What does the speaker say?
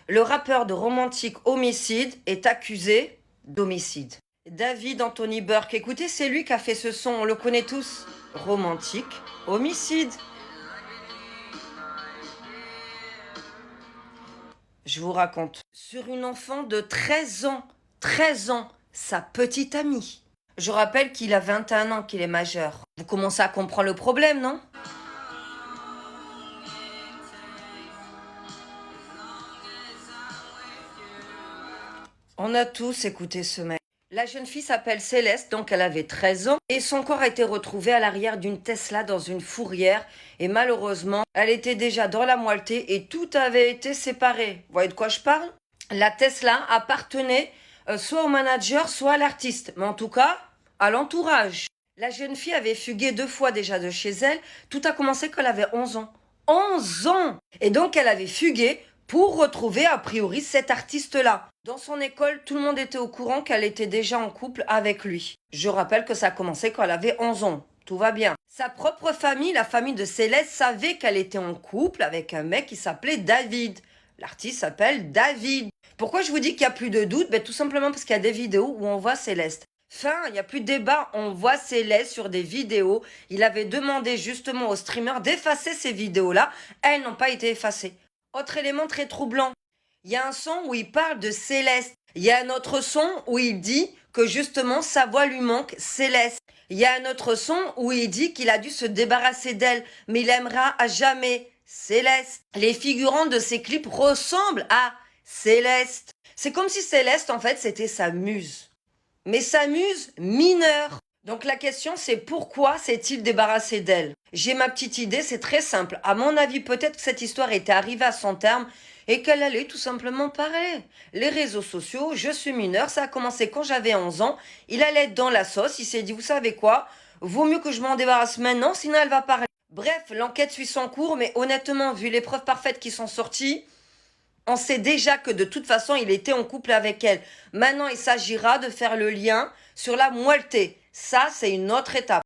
Le rappeur de Romantique Homicide est accusé d'homicide. David Anthony Burke, écoutez, c'est lui qui a fait ce son, on le connaît tous. Romantique Homicide. Je vous raconte. Sur une enfant de 13 ans, sa petite amie. Je rappelle qu'il a 21 ans, qu'il est majeur. Vous commencez à comprendre le problème, non? On a tous écouté ce mec. La jeune fille s'appelle Céleste, donc elle avait 13 ans, et son corps a été retrouvé à l'arrière d'une Tesla dans une fourrière, et malheureusement, elle était déjà dans la moitié et tout avait été séparé. Vous voyez de quoi je parle? La Tesla appartenait soit au manager, soit à l'artiste, mais en tout cas, à l'entourage. La jeune fille avait fugué 2 fois déjà de chez elle, tout a commencé quand elle avait 11 ans. 11 ans! Et donc elle avait fugué pour retrouver a priori cet artiste-là. Dans son école, tout le monde était au courant qu'elle était déjà en couple avec lui. Je rappelle que ça a commencé quand elle avait 11 ans. Tout va bien. Sa propre famille, la famille de Céleste, savait qu'elle était en couple avec un mec qui s'appelait David. L'artiste s'appelle David. Pourquoi je vous dis qu'il n'y a plus de doute? Tout simplement parce qu'il y a des vidéos où on voit Céleste. Fin, il n'y a plus de débat, on voit Céleste sur des vidéos. Il avait demandé justement aux streamers d'effacer ces vidéos-là. Elles n'ont pas été effacées. Autre élément très troublant. Il y a un son où il parle de Céleste. Il y a un autre son où il dit que justement sa voix lui manque, Céleste. Il y a un autre son où il dit qu'il a dû se débarrasser d'elle, mais il aimera à jamais Céleste. Les figurants de ces clips ressemblent à Céleste. C'est comme si Céleste, en fait, c'était sa muse. Mais sa muse mineure. Donc la question c'est pourquoi s'est-il débarrassé d'elle? J'ai ma petite idée, c'est très simple. À mon avis, peut-être que cette histoire était arrivée à son terme et qu'elle allait tout simplement parler. Les réseaux sociaux, je suis mineur, ça a commencé quand j'avais 11 ans. Il allait être dans la sauce, il s'est dit, vous savez quoi? Vaut mieux que je m'en débarrasse maintenant, sinon elle va parler. Bref, l'enquête suit son cours, mais honnêtement, vu les preuves parfaites qui sont sorties, on sait déjà que de toute façon, il était en couple avec elle. Maintenant, il s'agira de faire le lien sur la moitié. Ça, c'est une autre étape.